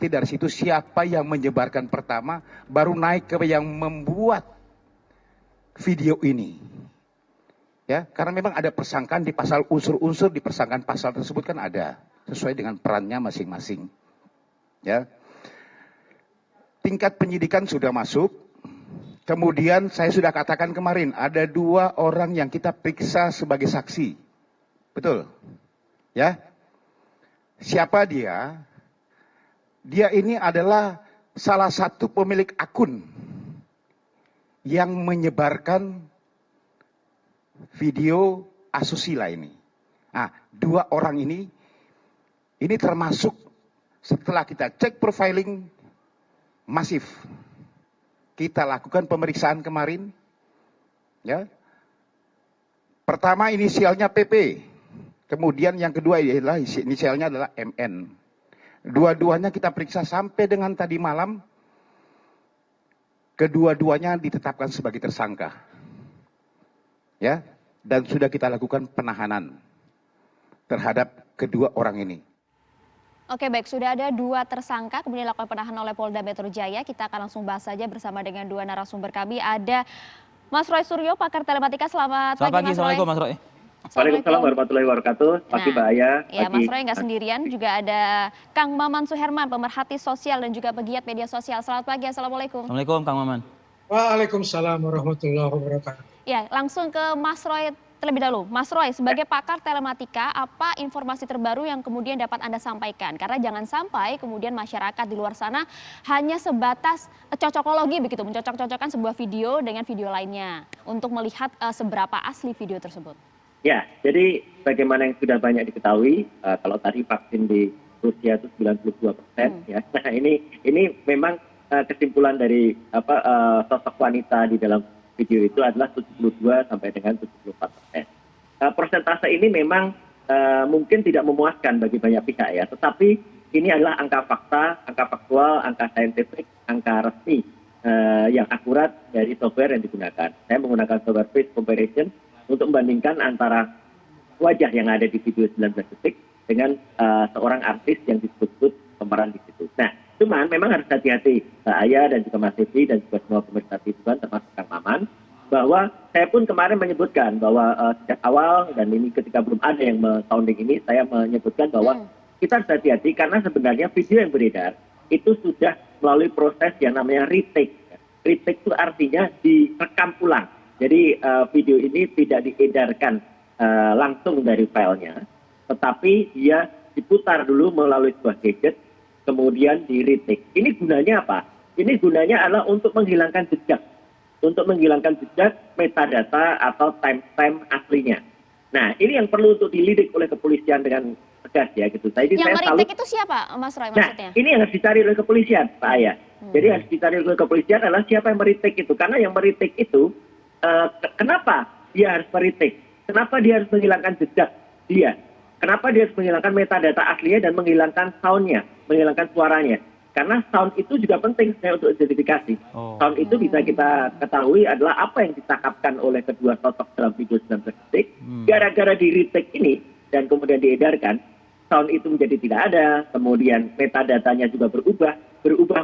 nanti dari situ siapa yang menyebarkan pertama, baru naik ke yang membuat video ini. Ya, karena memang ada persangkaan di pasal, unsur-unsur di persangkaan pasal tersebut kan ada, sesuai dengan perannya masing-masing. Ya. Tingkat penyidikan sudah masuk. Kemudian saya sudah katakan kemarin, ada 2 orang yang kita periksa sebagai saksi. Betul? Ya. Siapa dia? Dia ini adalah salah satu pemilik akun yang menyebarkan video asusila ini. Nah, 2 orang ini termasuk setelah kita cek profiling masif. Kita lakukan pemeriksaan kemarin. Ya. Pertama inisialnya PP. Kemudian yang kedua adalah inisialnya adalah MN. Dua-duanya kita periksa sampai dengan tadi malam. Kedua-duanya ditetapkan sebagai tersangka. Ya, dan sudah kita lakukan penahanan terhadap kedua orang ini. Oke, baik, sudah ada 2 tersangka kemudian dilakukan penahanan oleh Polda Metro Jaya. Kita akan langsung bahas saja bersama dengan 2 narasumber kami. Ada Mas Roy Suryo, pakar telematika. Selamat pagi, Mas Roy. Assalamualaikum, Mas Roy. Waalaikumsalam warahmatullahi wabarakatuh. Pagi Mbak Aya. Ya, Mas Roy nggak sendirian, juga ada Kang Maman Suherman, pemerhati sosial dan juga pegiat media sosial. Selamat pagi, Assalamualaikum. Assalamualaikum, Kang Maman. Waalaikumsalam warahmatullahi wabarakatuh. Ya, langsung ke Mas Roy terlebih dahulu. Mas Roy, sebagai pakar telematika, apa informasi terbaru yang kemudian dapat Anda sampaikan? Karena jangan sampai kemudian masyarakat di luar sana hanya sebatas cocokologi begitu, mencocok-cocokkan sebuah video dengan video lainnya untuk melihat seberapa asli video tersebut. Ya, jadi bagaimana yang sudah banyak diketahui, kalau tadi vaksin di Rusia itu 92%, ya. Nah ini memang kesimpulan dari sosok wanita di dalam video itu adalah 72 sampai dengan 74%. Persentase ini memang mungkin tidak memuaskan bagi banyak pihak ya, tetapi ini adalah angka fakta, angka faktual, angka saintifik, angka resmi yang akurat dari software yang digunakan. Saya menggunakan software face comparison untuk membandingkan antara wajah yang ada di video 19 detik dengan seorang artis yang disebut pemeran di situ. Nah, cuman memang harus hati-hati Mbak Aya dan juga Mas Devi dan juga semua pemirsa TV termasuk Kang Maman, bahwa saya pun kemarin menyebutkan bahwa sejak awal dan ini ketika belum ada yang sounding ini, saya menyebutkan bahwa kita harus hati-hati karena sebenarnya video yang beredar itu sudah melalui proses yang namanya retake. Retake itu artinya direkam ulang. Jadi video ini tidak diedarkan langsung dari filenya, tetapi dia diputar dulu melalui sebuah gadget, kemudian di retake. Ini gunanya apa? Ini gunanya adalah untuk menghilangkan jejak, metadata atau timestamp aslinya. Nah, ini yang perlu untuk dilidik oleh kepolisian dengan tegas ya gitu. Yang meretake itu siapa, Mas Roy, maksudnya? Nah, ini yang harus dicari oleh kepolisian, Pak Aya. Jadi harus dicari oleh kepolisian adalah siapa yang meretake itu, karena yang meretake itu kenapa dia harus meretake? Kenapa dia harus menghilangkan jejak dia? Kenapa dia harus menghilangkan metadata aslinya dan menghilangkan soundnya, menghilangkan suaranya? Karena sound itu juga penting untuk identifikasi. Sound itu bisa kita ketahui adalah apa yang ditangkapkan oleh kedua sosok dalam video 19 detik. Gara-gara di retake ini dan kemudian diedarkan, sound itu menjadi tidak ada, kemudian metadatanya juga berubah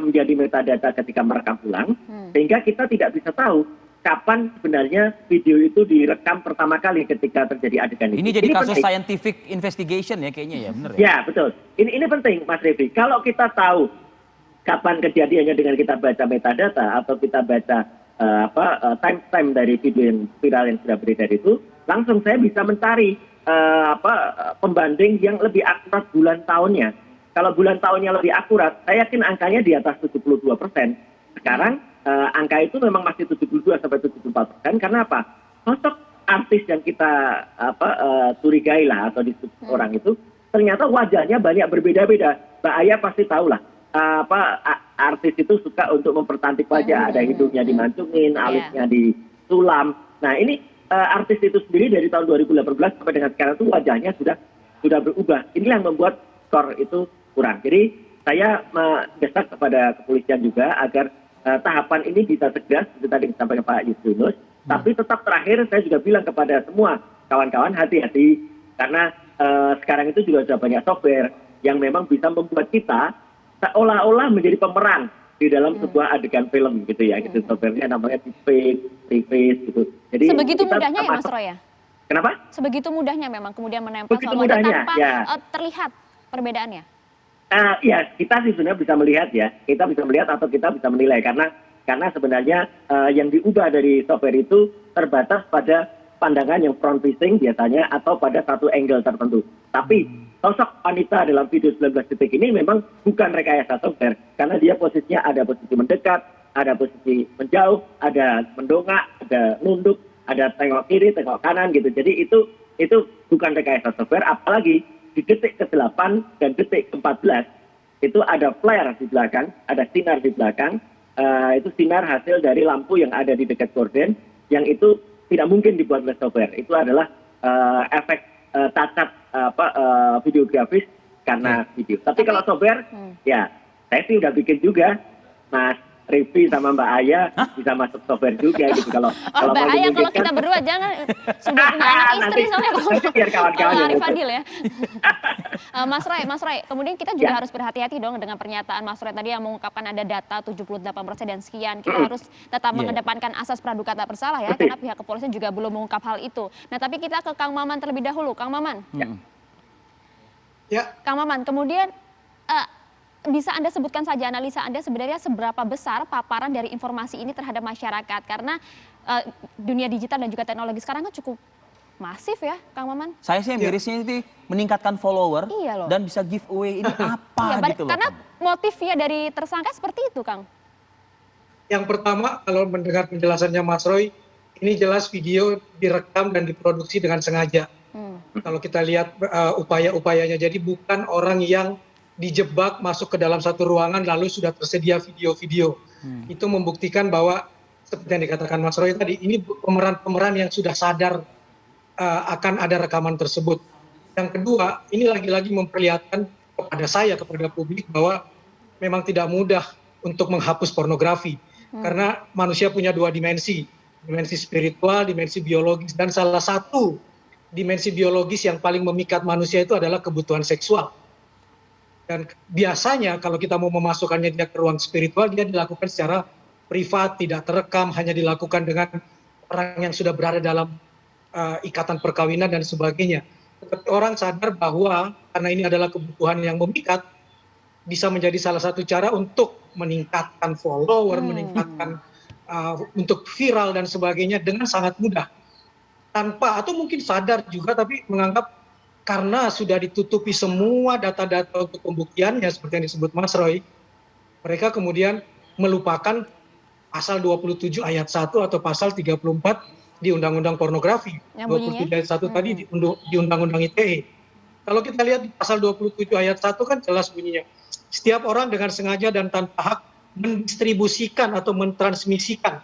menjadi metadata ketika merekam ulang, sehingga kita tidak bisa tahu kapan sebenarnya video itu direkam pertama kali ketika terjadi adegan itu. Ini jadi kasus penting. scientific investigation ya kayaknya ya, benar ya? Ya, betul. Ini penting Mas Revi. Kalau kita tahu kapan kejadiannya dengan kita baca metadata atau kita baca timestamp dari video yang viral yang sudah beredar itu, langsung saya bisa mencari pembanding yang lebih akurat bulan tahunnya. Kalau bulan tahunnya lebih akurat, saya yakin angkanya di atas 72%. Sekarang angka itu memang masih 72 sampai 74%. Karena apa? Sosok artis yang kita curigai lah atau disebut orang itu ternyata wajahnya banyak berbeda-beda. Mbak Aya pasti tahu lah. Artis itu suka untuk mempercantik wajah, ada hidungnya dimancungin, alisnya disulam. Nah, ini artis itu sendiri dari tahun 2018 sampai dengan sekarang itu wajahnya sudah berubah. Inilah yang membuat skor itu kurang. Jadi saya mendesak kepada kepolisian juga agar tahapan ini bisa tegas, seperti tadi disampaikan Pak Yustinus. Tapi tetap terakhir saya juga bilang kepada semua kawan-kawan hati-hati karena sekarang itu juga sudah banyak software yang memang bisa membuat kita seolah-olah menjadi pemeran di dalam sebuah adegan film gitu ya, gitu. Softwarenya namanya deepfake gitu. Jadi Sebegitu kita mudahnya ya Mas termasuk- Roy ya? Kenapa? Sebegitu mudahnya memang kemudian menempel Begitu soal wajah mudahnya, tanpa ya. terlihat perbedaannya. Ya, kita sih sebenarnya bisa melihat ya, kita bisa melihat atau kita bisa menilai karena sebenarnya yang diubah dari software itu terbatas pada pandangan yang front facing biasanya atau pada satu angle tertentu. Tapi sosok wanita dalam video 19 detik ini memang bukan rekayasa software karena dia posisinya ada posisi mendekat, ada posisi menjauh, ada mendongak, ada nunduk, ada tengok kiri, tengok kanan gitu. Jadi itu bukan rekayasa software, apalagi di detik ke-8 dan detik ke-14 itu ada flare di belakang, ada sinar di belakang. Itu sinar hasil dari lampu yang ada di dekat gorden, yang itu tidak mungkin dibuat oleh software. Itu adalah efek cacat videografis karena video. Tapi kalau software, ya saya sih udah bikin juga, Mas Rifi sama Mbak Aya bisa masuk software juga gitu. Kalau Mbak mau Aya kalau dimungkinkan- kita berdua jangan sudah punya anak istri Nanti- soalnya nanti biar kawan-kawan yang Arif ngikut. Fadil ya. Mas Roy, kemudian kita juga Ya. harus berhati-hati dong dengan pernyataan Mas Roy tadi yang mengungkapkan ada data 78% dan sekian. Kita harus tetap Iya. mengedepankan asas praduga tak bersalah ya, karena pihak kepolisian juga belum mengungkap hal itu. Nah, tapi kita ke Kang Maman terlebih dahulu. Kang Maman. Ya, Kang Maman, kemudian bisa Anda sebutkan saja analisa Anda sebenarnya seberapa besar paparan dari informasi ini terhadap masyarakat? Karena dunia digital dan juga teknologi sekarang kan cukup masif ya, Kang Maman? Saya sih yang mirisnya itu meningkatkan follower Iya loh. dan bisa giveaway ini apa Iya, gitu loh. karena motifnya dari tersangka seperti itu, Kang. yang pertama kalau mendengar penjelasannya Mas Roy, ini jelas video direkam dan diproduksi dengan sengaja. Kalau kita lihat upaya-upayanya, jadi bukan orang yang dijebak masuk ke dalam satu ruangan lalu sudah tersedia video-video. Itu membuktikan bahwa seperti yang dikatakan Mas Roy tadi, ini pemeran-pemeran yang sudah sadar akan ada rekaman tersebut. Yang kedua, ini lagi-lagi memperlihatkan kepada saya, kepada publik bahwa memang tidak mudah untuk menghapus pornografi. Karena manusia punya dua dimensi spiritual, dimensi biologis, dan salah satu dimensi biologis yang paling memikat manusia itu adalah kebutuhan seksual. Dan biasanya kalau kita mau memasukkannya dia ke ruang spiritual, dia dilakukan secara privat, tidak terekam, hanya dilakukan dengan orang yang sudah berada dalam ikatan perkawinan dan sebagainya. Tetapi orang sadar bahwa karena ini adalah kebutuhan yang memikat, bisa menjadi salah satu cara untuk meningkatkan follower, meningkatkan untuk viral dan sebagainya dengan sangat mudah. Tanpa, atau mungkin sadar juga, tapi menganggap karena sudah ditutupi semua data-data untuk pembuktiannya seperti yang disebut Mas Roy, mereka kemudian melupakan pasal 27 ayat 1 atau pasal 34 di Undang-Undang Pornografi. Yang bunyinya? 27 ayat 1 tadi di Undang-Undang ITE. Kalau kita lihat di pasal 27 ayat 1 kan jelas bunyinya. Setiap orang dengan sengaja dan tanpa hak mendistribusikan atau mentransmisikan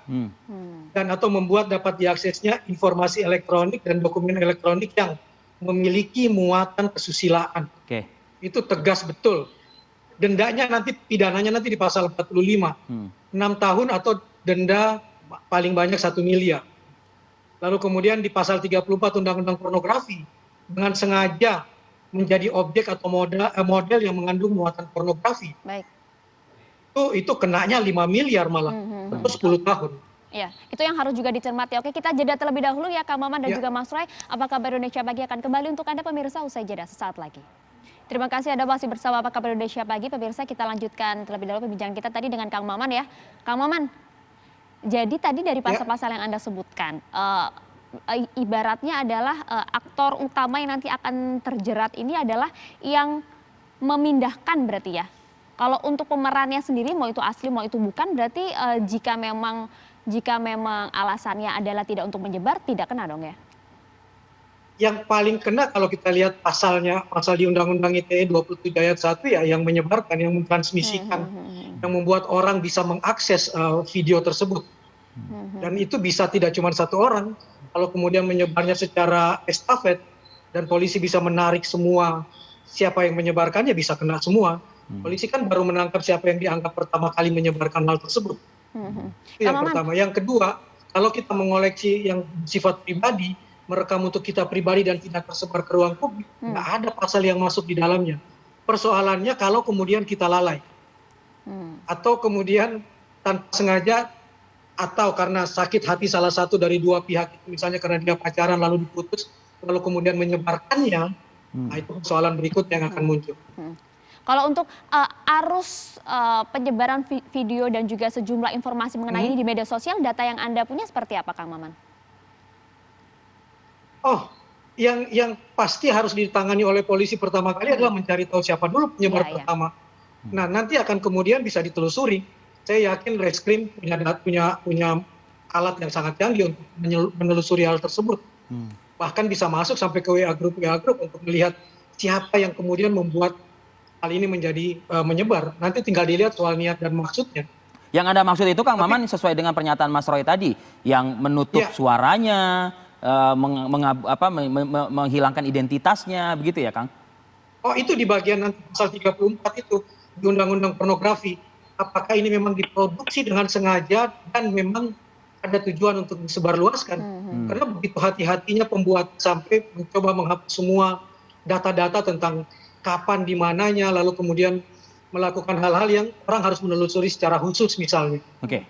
dan atau membuat dapat diaksesnya informasi elektronik dan dokumen elektronik yang memiliki muatan kesusilaan. Oke. Itu tegas betul. Dendanya nanti, pidananya nanti di pasal 45. 6 tahun atau denda paling banyak 1 miliar. Lalu kemudian di pasal 34 Undang-Undang Pornografi, dengan sengaja menjadi objek atau model yang mengandung muatan pornografi. Baik. Itu kenanya 5 miliar malah. Atau 10 tahun. Ya, itu yang harus juga dicermati. Oke, kita jeda terlebih dahulu ya Kang Maman dan Ya. juga Mas Roy. Apa kabar Indonesia Pagi akan kembali untuk Anda pemirsa usai jeda sesaat lagi. Terima kasih Anda masih bersama Apa Kabar Indonesia Pagi. Pemirsa, kita lanjutkan terlebih dahulu perbincangan kita tadi dengan Kang Maman ya. Kang Maman, jadi tadi dari pasal-pasal yang Anda sebutkan, ibaratnya adalah aktor utama yang nanti akan terjerat ini adalah yang memindahkan berarti ya. Kalau untuk pemerannya sendiri mau itu asli mau itu bukan, berarti jika memang alasannya adalah tidak untuk menyebar, tidak kena dong ya? Yang paling kena kalau kita lihat pasal di Undang-Undang ITE 27 ayat 1 ya, yang menyebarkan, yang mentransmisikan, yang membuat orang bisa mengakses video tersebut. Dan itu bisa tidak cuma satu orang, kalau kemudian menyebarnya secara estafet dan polisi bisa menarik semua siapa yang menyebarkannya, bisa kena semua. Polisi kan baru menangkap siapa yang dianggap pertama kali menyebarkan hal tersebut. Itu yang pertama. Yang kedua, kalau kita mengoleksi yang sifat pribadi, merekam untuk kita pribadi dan tidak tersebar ke ruang publik, nggak ada pasal yang masuk di dalamnya. Persoalannya kalau kemudian kita lalai. atau kemudian tanpa sengaja atau karena sakit hati salah satu dari dua pihak itu, misalnya karena dia pacaran lalu diputus lalu kemudian menyebarkannya, nah itu persoalan berikutnya yang akan muncul. Kalau untuk arus penyebaran video dan juga sejumlah informasi mengenai ini di media sosial, data yang Anda punya seperti apa, Kang Maman? Oh, yang pasti harus ditangani oleh polisi pertama kali adalah mencari tahu siapa dulu penyebar pertama. Nah, nanti akan kemudian bisa ditelusuri. Saya yakin Reskrim punya alat yang sangat canggih untuk menelusuri hal tersebut. Bahkan bisa masuk sampai ke WA grup untuk melihat siapa yang kemudian membuat hal ini menjadi menyebar. Nanti tinggal dilihat soal niat dan maksudnya. Yang Anda maksud itu Kang Maman sesuai dengan pernyataan Mas Roy tadi, yang menutup suaranya, menghilangkan identitasnya, begitu ya Kang? Oh, itu di bagian nanti pasal 34 itu di Undang-Undang Pornografi. Apakah ini memang diproduksi dengan sengaja dan memang ada tujuan untuk disebarluaskan? Karena begitu hati-hatinya pembuat sampai mencoba menghapus semua data-data tentang kapan, di mananya, lalu kemudian melakukan hal-hal yang orang harus menelusuri secara khusus misalnya. Oke.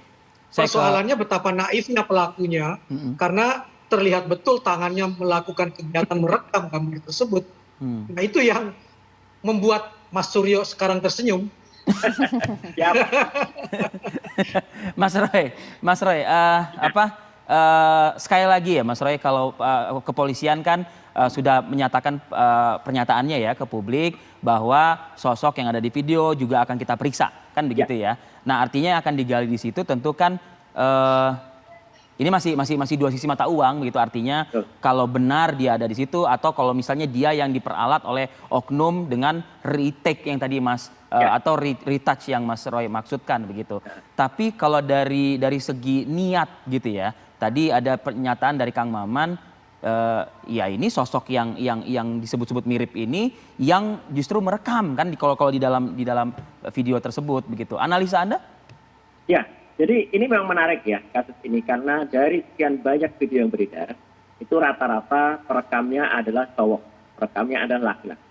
Persoalannya betapa naifnya pelakunya, karena terlihat betul tangannya melakukan kegiatan merekam gambar tersebut. Nah itu yang membuat Mas Suryo sekarang tersenyum. Mas Roy, sekali lagi ya Mas Roy, kalau kepolisian kan sudah menyatakan pernyataannya ya ke publik bahwa sosok yang ada di video juga akan kita periksa, kan begitu ya. Nah artinya akan digali di situ, tentu kan ini masih dua sisi mata uang begitu, artinya kalau benar dia ada di situ atau kalau misalnya dia yang diperalat oleh oknum dengan retake yang tadi Mas atau retouch yang Mas Roy maksudkan begitu. Tapi kalau dari segi niat gitu ya, tadi ada pernyataan dari Kang Maman, ya ini sosok yang disebut-sebut mirip ini yang justru merekam kan kalau di dalam video tersebut begitu. Analisa Anda? Ya. Jadi ini memang menarik ya kasus ini, karena dari sekian banyak video yang beredar itu rata-rata perekamnya adalah cowok, perekamnya adalah laki-laki,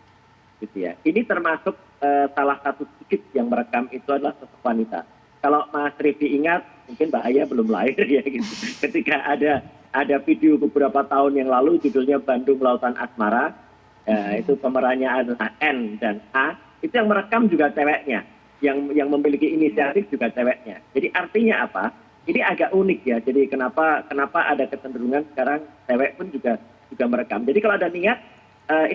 gitu ya. Ini termasuk salah satu sedikit yang merekam itu adalah sosok wanita. Kalau Mas Rifi ingat, mungkin Mbak Aya belum lahir ya gitu. Ketika ada video beberapa tahun yang lalu judulnya Bandung Lautan Asmara, itu pemerannya adalah N dan A, itu yang merekam juga ceweknya. Yang memiliki inisiatif juga ceweknya. Jadi artinya apa? Ini agak unik ya. Jadi kenapa ada kecenderungan sekarang cewek pun juga merekam. Jadi kalau ada niat,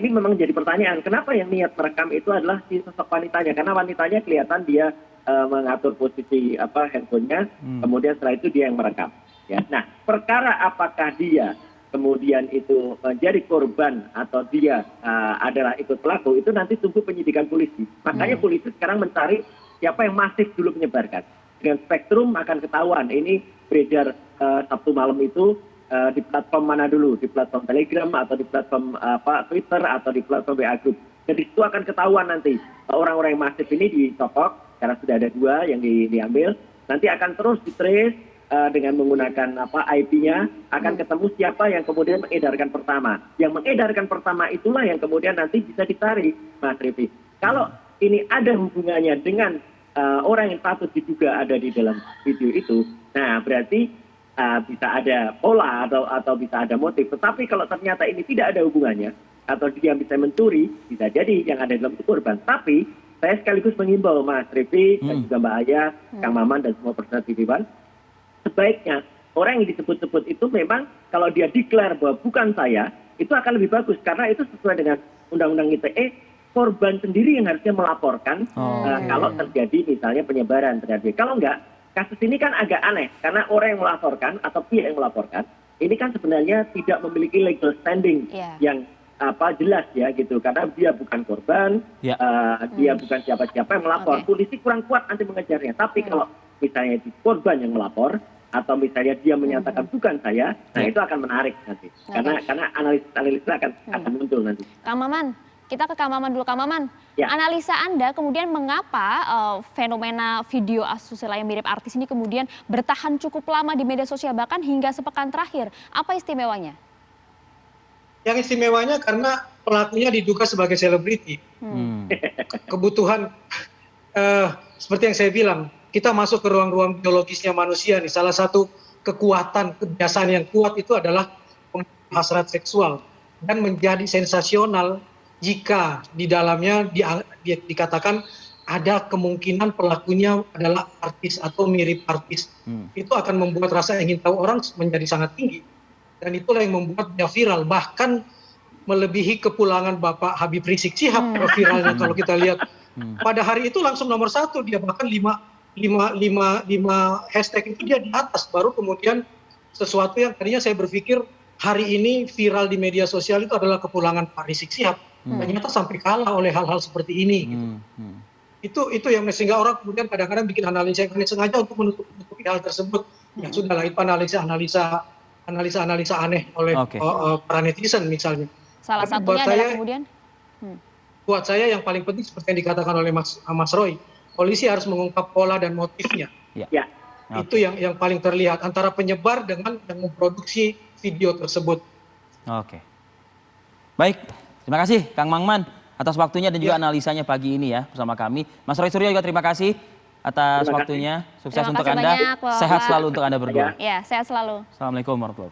ini memang jadi pertanyaan. Kenapa yang niat merekam itu adalah si sosok wanitanya? Karena wanitanya kelihatan dia mengatur posisi handphonenya, kemudian setelah itu dia yang merekam. Ya. Nah, perkara apakah dia kemudian itu menjadi korban atau dia adalah ikut pelaku, itu nanti tunggu penyidikan polisi. Makanya polisi sekarang mencari siapa yang masif dulu menyebarkan. Dengan spektrum akan ketahuan ini beredar Sabtu malam itu di platform mana dulu, di platform Telegram atau di platform Twitter atau di platform WA Group. Jadi itu akan ketahuan nanti orang-orang yang masif ini dicopok karena sudah ada 2 yang diambil. Nanti akan terus ditrace dengan menggunakan IP-nya, akan ketemu siapa yang kemudian mengedarkan pertama. Yang mengedarkan pertama itulah yang kemudian nanti bisa dicari, Mas Rifi. Kalau ini ada hubungannya dengan orang yang patut diduga ada di dalam video itu, nah berarti bisa ada pola atau bisa ada motif. Tetapi kalau ternyata ini tidak ada hubungannya, atau dia bisa mencuri, bisa jadi yang ada dalam itu korban. Tapi saya sekaligus mengimbau Mas Rifi dan juga Mbak Aya, Kang Maman dan semua personel TV One, sebaiknya orang yang disebut-sebut itu memang kalau dia declare bahwa bukan saya, itu akan lebih bagus karena itu sesuai dengan Undang-Undang ITE, korban sendiri yang harusnya melaporkan kalau terjadi misalnya penyebaran terjadi. Kalau enggak, kasus ini kan agak aneh karena orang yang melaporkan atau pihak yang melaporkan ini kan sebenarnya tidak memiliki legal standing yang jelas ya gitu, karena dia bukan korban, dia bukan siapa-siapa yang melapor. Polisi kurang kuat nanti mengejarnya. Tapi kalau misalnya di korban yang melapor atau misalnya dia menyatakan bukan saya, nah itu akan menarik nanti. Karena analisis akan muncul nanti. Kang Maman, kita ke Kang Maman dulu. Kang Maman, analisa Anda kemudian mengapa fenomena video asusila yang mirip artis ini kemudian bertahan cukup lama di media sosial bahkan hingga sepekan terakhir? Apa istimewanya? Yang istimewanya karena pelakunya diduga sebagai selebriti. Kebutuhan seperti yang saya bilang, kita masuk ke ruang-ruang biologisnya manusia nih. Salah satu kekuatan, kebiasaan yang kuat itu adalah hasrat seksual dan menjadi sensasional jika di dalamnya dikatakan ada kemungkinan pelakunya adalah artis atau mirip artis. Itu akan membuat rasa ingin tahu orang menjadi sangat tinggi. Dan itulah yang membuat dia viral. Bahkan melebihi kepulangan Bapak Habib Rizik Syihab viralnya kalau kita lihat. Pada hari itu langsung nomor 1 dia, bahkan 5 hashtag itu dia di atas. Baru kemudian sesuatu yang tadinya saya berpikir hari ini viral di media sosial itu adalah kepulangan Pak Rizik Syihab. Ternyata sampai kalah oleh hal-hal seperti ini. Gitu. Itu yang sehingga orang kemudian kadang-kadang bikin analisa yang sengaja untuk menutupi hal tersebut. Ya sudahlah, itu analisa aneh oleh para netizen misalnya. Salah Tapi satunya adalah kemudian buat saya yang paling penting seperti yang dikatakan oleh Mas Roy, polisi harus mengungkap pola dan motifnya. Ya. Itu yang paling terlihat antara penyebar dengan yang memproduksi video tersebut. Oke. Baik, terima kasih Kang Mangman atas waktunya dan juga analisanya pagi ini ya bersama kami. Mas Roy Suryo juga terima kasih atas waktunya. Sukses Terima untuk kasih Anda. banyak, Bapak. Sehat selalu untuk Anda berdua. ya sehat selalu. Assalamualaikum warahmatullahi wabarakatuh.